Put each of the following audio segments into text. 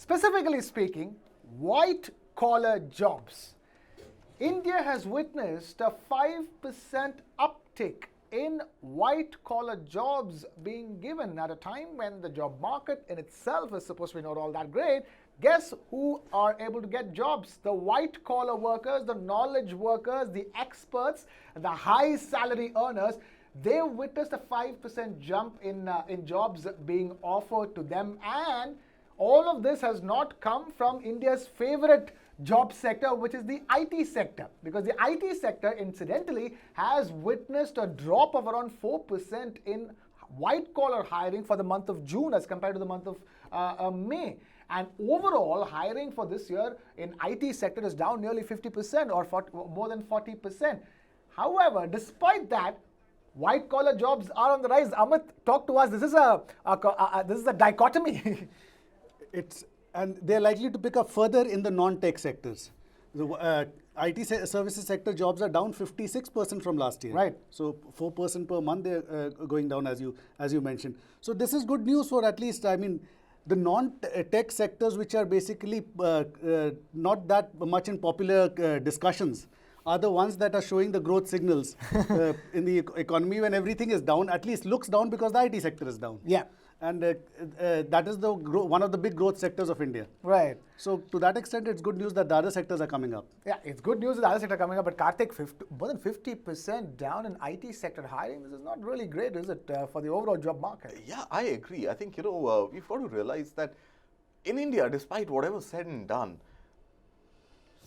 Specifically speaking, white-collar jobs. India has witnessed a 5% uptick in white-collar jobs being given at a time when the job market in itself is supposed to be not all that great. Guess who are able to get jobs? The white-collar workers, the knowledge workers, the experts, the high-salary earners. They witnessed a 5% jump in jobs being offered to them, and all of this has not come from India's favorite job sector, which is the IT sector, because the IT sector incidentally has witnessed a drop of around 4% in white collar hiring for the month of June as compared to the month of May. And overall hiring for this year in IT sector is down nearly 50% or more than 40%. However, despite that, white collar jobs are on the rise. Amit, talk to us. This is a dichotomy. And they're likely to pick up further in the non-tech sectors. The IT services sector jobs are down 56% from last year. Right. So 4% per month they're going down, as you mentioned. So this is good news for at least, I mean, the non-tech sectors, which are basically not that much in popular discussions, are the ones that are showing the growth signals in the economy when everything is down, at least looks down because the IT sector is down. Yeah. And that is one of the big growth sectors of India. Right. So to that extent, it's good news that the other sectors are coming up. Yeah, it's good news that the other sector are coming up, but Kartik, more than 50% down in IT sector hiring. This is not really great, is it, for the overall job market? Yeah, I agree. I think, we've got to realize that in India, despite whatever's said and done,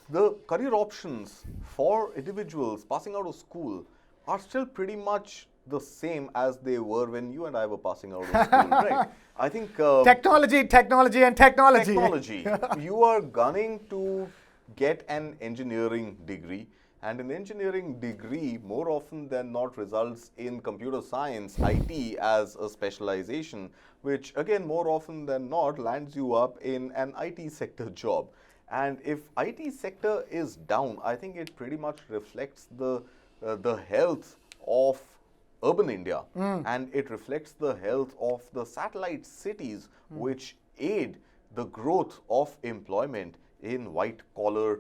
the career options for individuals passing out of school are still pretty much the same as they were when you and I were passing out of school, right? I think technology. Technology. You are gunning to get an engineering degree, and an engineering degree more often than not results in computer science, IT as a specialization, which again more often than not lands you up in an IT sector job. And if IT sector is down, I think it pretty much reflects the health of urban India, and it reflects the health of the satellite cities, which aid the growth of employment in white collar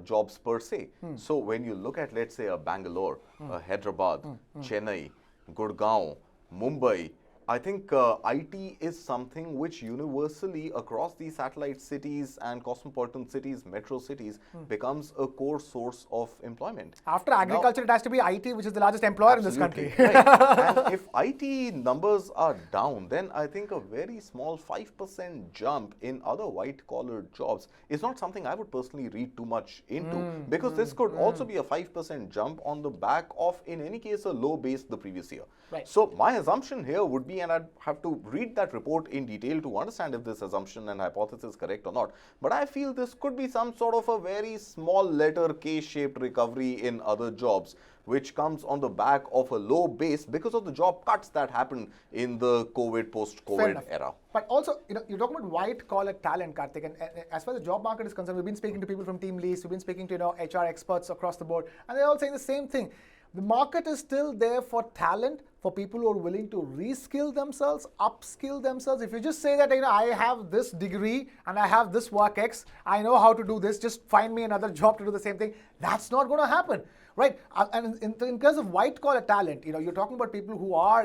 jobs per se. So when you look at, let's say, a Bangalore, a Hyderabad, Chennai, Gurgaon, Mumbai, I think IT is something which universally across the satellite cities and cosmopolitan cities, metro cities, becomes a core source of employment. After agriculture, it has to be IT, which is the largest employer in this country. Right. And if IT numbers are down, then I think a very small 5% jump in other white-collar jobs is not something I would personally read too much into, because this could also be a 5% jump on the back of, in any case, a low base the previous year. Right. So my assumption here would be, and I'd have to read that report in detail to understand if this assumption and hypothesis is correct or not, but I feel this could be some sort of a very small letter K-shaped recovery in other jobs, which comes on the back of a low base because of the job cuts that happened in the COVID, post-COVID era. But also, you're talking about white-collar talent, Kartik, and as far as the job market is concerned, we've been speaking to people from Team Lease, we've been speaking to HR experts across the board, and they're all saying the same thing. The market is still there for talent, for people who are willing to reskill themselves, upskill themselves. If you just say that, I have this degree and I have this work X, I know how to do this, just find me another job to do the same thing, that's not going to happen. Right, and in terms of white-collar talent, you're talking about people who are,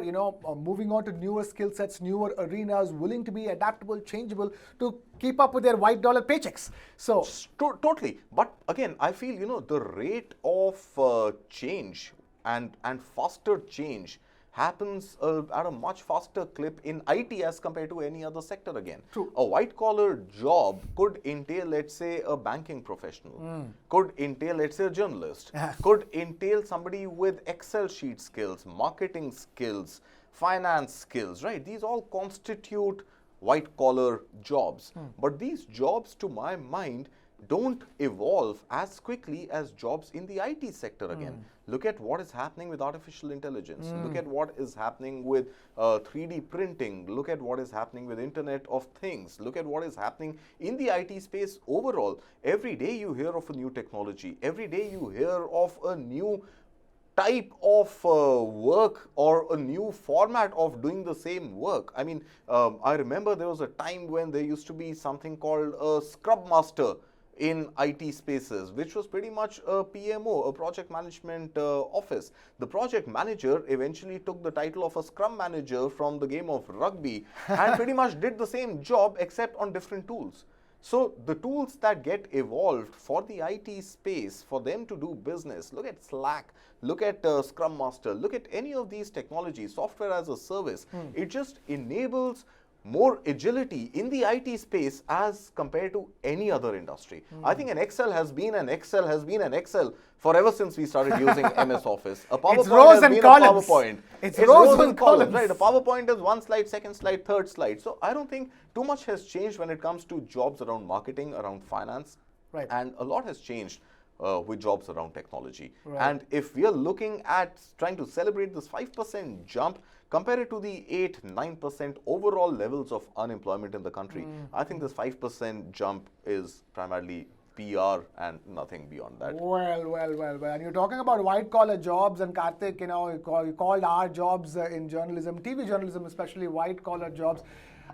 moving on to newer skill sets, newer arenas, willing to be adaptable, changeable, to keep up with their white-dollar paychecks. So totally. But again, I feel, the rate of change and faster change happens at a much faster clip in IT as compared to any other sector again. True. A white-collar job could entail, let's say, a banking professional, could entail, let's say, a journalist, could entail somebody with Excel sheet skills, marketing skills, finance skills, right? These all constitute white-collar jobs. But these jobs, to my mind, don't evolve as quickly as jobs in the IT sector again. Look at what is happening with artificial intelligence. Look at what is happening with 3D printing. Look at what is happening with Internet of Things. Look at what is happening in the IT space overall. Every day you hear of a new technology. Every day you hear of a new type of work or a new format of doing the same work. I mean, I remember there was a time when there used to be something called a scrub master in IT spaces, which was pretty much a PMO, a project management office. The project manager eventually took the title of a scrum manager from the game of rugby and pretty much did the same job except on different tools. So the tools that get evolved for the IT space, for them to do business, look at Slack, look at Scrum Master, look at any of these technologies, software as a service, it just enables more agility in the IT space as compared to any other industry. I think an Excel has been an Excel forever since we started using MS Office. A PowerPoint rows has and been columns. a PowerPoint. It's rows and columns. Right, a PowerPoint is one slide, second slide, third slide. So I don't think too much has changed when it comes to jobs around marketing, around finance. Right. And a lot has changed with jobs around technology. Right. And if we are looking at trying to celebrate this 5% jump, compare it to the 8-9% overall levels of unemployment in the country, I think this 5% jump is primarily PR and nothing beyond that. Well. And you're talking about white-collar jobs, and Kartik, you called our jobs in journalism, TV journalism especially, white-collar jobs.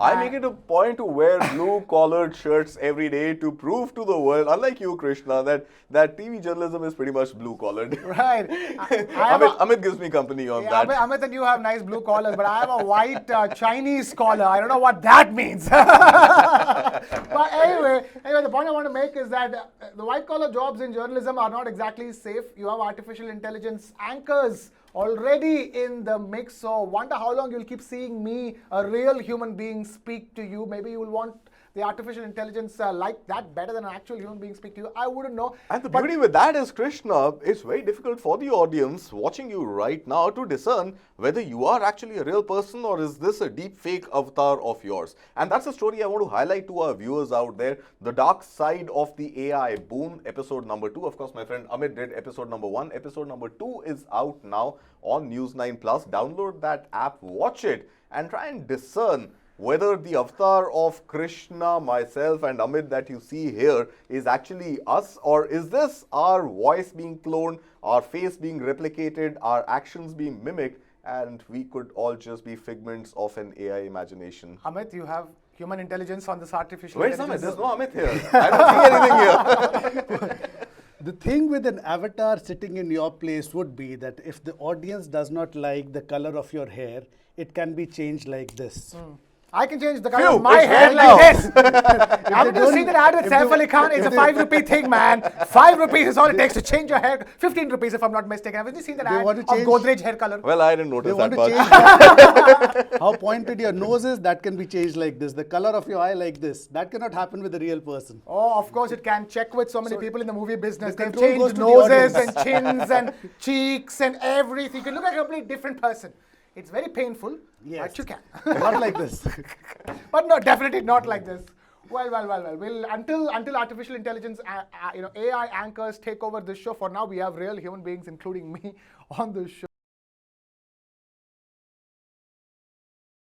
I make it a point to wear blue-collared shirts every day to prove to the world, unlike you, Krishna, that TV journalism is pretty much blue-collared. Right. Amit gives me company on that. Amit and you have nice blue collars, but I have a white Chinese collar. I don't know what that means. But anyway, the point I want to make is that the white-collar jobs in journalism are not exactly safe. You have artificial intelligence anchors already in the mix, so wonder how long you'll keep seeing me, a real human being, speak to you. Maybe you will want the artificial intelligence like that better than an actual human being speak to you. I wouldn't know. And the beauty with that is, Krishna, it's very difficult for the audience watching you right now to discern whether you are actually a real person or is this a deep fake avatar of yours. And that's a story I want to highlight to our viewers out there. The dark side of the AI boom, episode number 2. Of course, my friend Amit did episode number 1. Episode number 2 is out now on News9 Plus. Download that app, watch it, and try and discern whether the avatar of Krishna, myself and Amit that you see here is actually us, or is this our voice being cloned, our face being replicated, our actions being mimicked, and we could all just be figments of an AI imagination. Amit, you have human intelligence on this artificial Where's intelligence. Amit? There's no Amit here. I don't see anything here. The thing with an avatar sitting in your place would be that if the audience does not like the color of your hair, it can be changed like this. I can change the color of my it's hair red like now. this. Haven't you seen that ad with if Saif they- Ali Khan? It's a 5 rupee thing, man. 5 rupees is all it takes to change your hair. 15 rupees if I'm not mistaken. Haven't you seen that They ad want of to change- Godrej hair color? Well, I didn't They notice want that to much. change that. How pointed your nose is, that can be changed like this. The color of your eye like this. That cannot happen with a real person. Oh, of course it can. Check with so many people in the movie business. the They've control goes changed to the noses audience. and chins and cheeks and everything. You can look like a completely different person. It's very painful, Yes. but you can. Not like this. But no, definitely not like this. Well. We'll, until artificial intelligence, AI anchors take over this show. For now, we have real human beings, including me, on this show.